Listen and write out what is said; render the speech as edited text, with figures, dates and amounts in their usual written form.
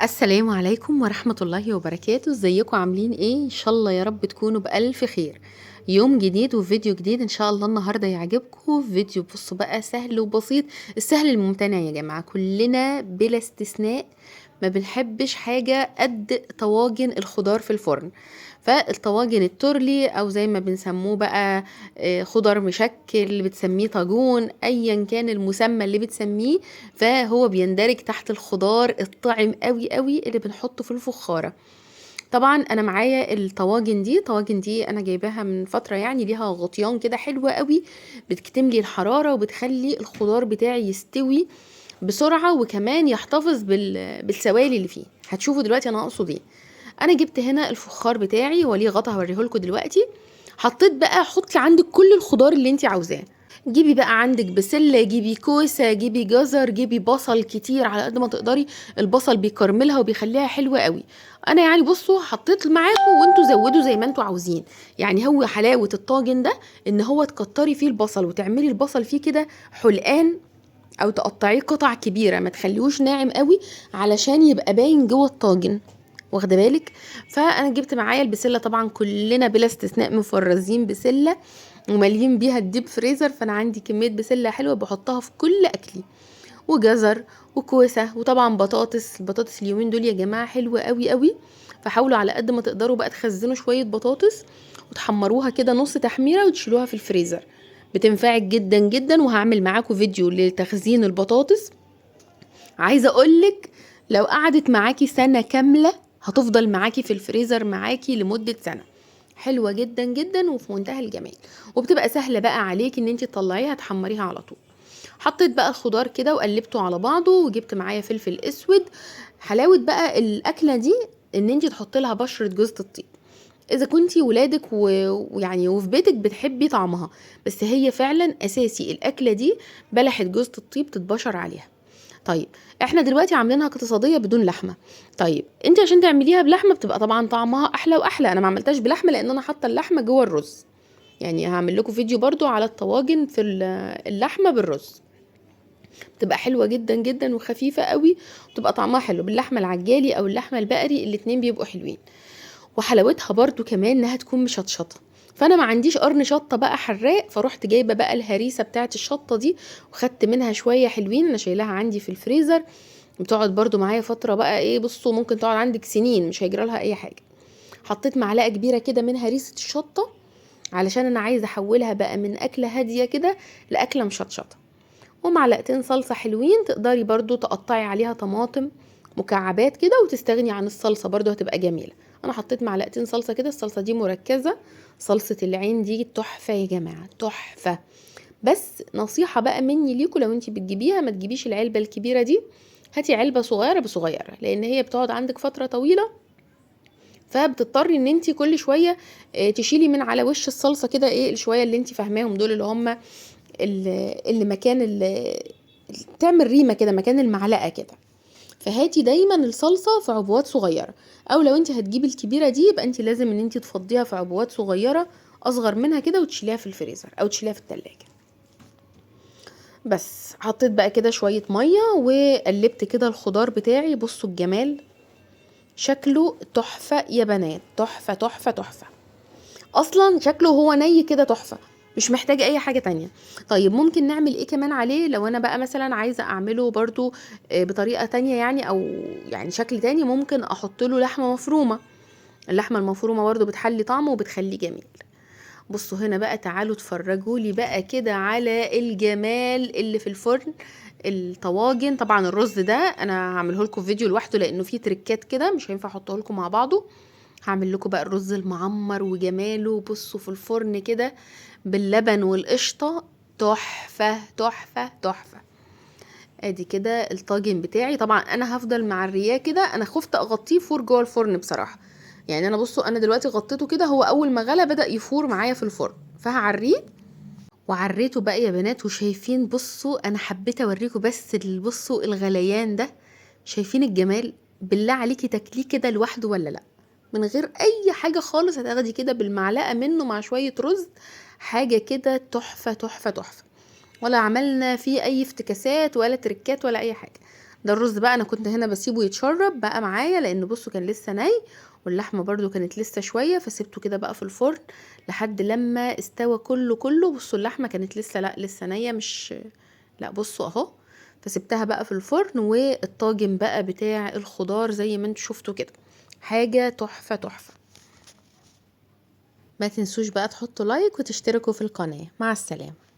السلام عليكم ورحمة الله وبركاته. ازيكم عاملين ايه؟ ان شاء الله يا رب تكونوا بألف خير. يوم جديد وفيديو جديد ان شاء الله النهاردة يعجبكم. فيديو بصوا بقى سهل وبسيط، السهل الممتنع يا جماعة. كلنا بلا استثناء ما بنحبش حاجة قد طواجن الخضار في الفرن. فالطواجن التورلي او زي ما بنسموه بقى خضار مشكل، اللي بتسميه طاجون، ايا كان المسمى اللي بتسميه، فهو بيندرج تحت الخضار الطعم قوي قوي اللي بنحطه في الفخارة. طبعا انا معايا الطواجن دي انا جايباها من فترة، يعني ليها غطيان كده حلوة قوي، بتكتم لي الحرارة وبتخلي الخضار بتاعي يستوي بسرعة، وكمان يحتفظ بالسوائل اللي فيه. هتشوفوا دلوقتي انا اقصد ايه. انا جبت هنا الفخار بتاعي وليه غطا هوريهولكوا دلوقتي. حطيت بقى، حطي عندك كل الخضار اللي انت عاوزاه. جيبي بقى عندك بسلة، جيبي كوسة، جيبي جزر، جيبي بصل كتير على قد ما تقدري. البصل بيكرملها وبيخليها حلوة قوي. انا يعني بصوا حطيت معاكم، وانتوا زودوا زي ما انتوا عاوزين. يعني هو حلاوة الطاجن ده ان هو تكتري فيه البصل وتعملي البصل فيه كده حلقان، او تقطعيه قطع كبيرة، ما تخليهوش ناعم قوي علشان يبقى باين جوه الطاجن. واخده بالك؟ فانا جبت معايا البسله، طبعا كلنا بلا استثناء مفرزين بسله ومالين بيها الديب فريزر، فانا عندي كميه بسله حلوه بحطها في كل اكلي. وجزر وكوسه، وطبعا البطاطس اليومين دول يا جماعه حلوه قوي قوي. فحاولوا على قد ما تقدروا بقى تخزنوا شويه بطاطس وتحمروها كده نص تحميره وتشيلوها في الفريزر. بتنفعك جدا جدا، وهعمل معاكم فيديو لتخزين البطاطس. عايزه اقولك لو قعدت معاكي سنه كامله هتفضل معاكي في الفريزر معاكي لمده سنه. حلوه جدا جدا وفي منتهى الجمال، وبتبقى سهله بقى عليكي ان انت تطلعيها تحمريها على طول. حطيت بقى الخضار كده وقلبته على بعضه، وجبت معايا فلفل اسود. حلاوه بقى الاكله دي ان انت تحطي لها بشره جوز الطيب، اذا كنتي ولادك ويعني وفي بيتك بتحبي طعمها. بس هي فعلا اساسي الاكله دي، بلحة جوز الطيب تتبشر عليها. طيب، احنا دلوقتي عاملينها اقتصاديه بدون لحمه. طيب انت عشان تعمليها بلحمه بتبقى طبعا طعمها احلى واحلى. انا ما عملتهاش بلحمه لان انا حاطه اللحمه جوه الرز. يعني هعمل لكم فيديو برضو على الطواجن في اللحمه بالرز. بتبقى حلوه جدا جدا وخفيفه قوي، وتبقى طعمها حلو باللحمه العجالي او اللحمه البقري، الاتنين بيبقوا حلوين. وحلاوتها برضو كمان انها تكون مشطشطه. فانا ما عنديش قرن شطه بقى حراق، فروحت جايبه بقى الهريسه بتاعه الشطه دي، وخدت منها شويه حلوين. انا شايلاها عندي في الفريزر، بتقعد برضو معايا فتره بقى. ايه بصوا، ممكن تقعد عندك سنين مش هيجرى لها اي حاجه. حطيت معلقه كبيره كده من هريسه الشطه، علشان انا عايزه احولها بقى من اكله هاديه كده لاكله مشطشطه. ومعلقتين صلصة حلوين، تقدري برضو تقطعي عليها طماطم مكعبات كده وتستغني عن الصلصة، برضو هتبقى جميلة. انا حطيت معلقتين صلصة كده، الصلصة دي مركزة. صلصة العين دي تحفة يا جماعة، تحفة. بس نصيحة بقى مني ليكوا، لو انتي بتجيبيها ما تجيبيش العلبة الكبيرة دي، هاتي علبة صغيرة بصغيرة، لان هي بتقعد عندك فترة طويلة. فبتضطري ان انتي كل شوية تشيلي من على وش الصلصة كده ايه الشوية اللي انتي فاهماهم دول، اللي هم اللي مكان تعمل ريمة كده مكان المعلقة كده. فهاتي دايما الصلصة في عبوات صغيرة، او لو انت هتجيبي الكبيرة دي يبقى انت لازم ان انت تفضيها في عبوات صغيرة اصغر منها كده، وتشيليها في الفريزر او تشيليها في التلاجة. بس حطيت بقى كده شوية مية وقلبت كده الخضار بتاعي. بصوا الجمال، شكله تحفة يا بنات، تحفة تحفة تحفة. اصلا شكله هو ني كده تحفة، مش محتاجة اي حاجة تانية. طيب ممكن نعمل ايه كمان عليه؟ لو انا بقى مثلا عايزة اعمله برضو بطريقة تانية يعني، او يعني شكل تاني، ممكن احط له لحمة مفرومة. اللحمة المفرومة برضو بتحلي طعمه وبتخليه جميل. بصوا هنا بقى، تعالوا اتفرجوا لي بقى كده على الجمال اللي في الفرن. الطواجن، طبعا الرز ده انا هعمله لكم فيديو لوحده لانه فيه تريكات كده مش هينفع احطه لكم مع بعضه. هعمل لكم بقى الرز المعمر وجماله، بصوا في الفرن كده باللبن والقشطه، تحفه تحفه تحفه. ادي كده الطاجن بتاعي. طبعا انا هفضل معرياه كده، انا خفت اغطيه فور جوه الفرن بصراحه. يعني انا بصوا انا دلوقتي غطيته كده، هو اول ما غلى بدأ يفور معايا في الفرن، فهعريه. وعريته بقى يا بنات، وشايفين بصوا انا حبيت اوريكم بس بصوا الغليان ده. شايفين الجمال؟ بالله عليكي تاكليه كده لوحده ولا لا؟ من غير اي حاجه خالص، هتاخدي كده بالمعلقه منه مع شويه رز، حاجه كده تحفه تحفه تحفه. ولا عملنا فيه اي افتكاسات ولا تركات ولا اي حاجه. ده الرز بقى انا كنت هنا بسيبه يتشرب بقى معايا، لان بصوا كان لسه ني، واللحمه برضو كانت لسه شويه، فسيبته كده بقى في الفرن لحد لما استوى كله. بصوا اللحمه كانت لسه، لا لسه نيه، مش، لا بصوا اهو. فسبتها بقى في الفرن، والطاجن بقى بتاع الخضار زي ما انتوا شفتوا كده، حاجه تحفه تحفه. ما تنسوش بقى تحطوا لايك وتشتركوا في القناه. مع السلامه.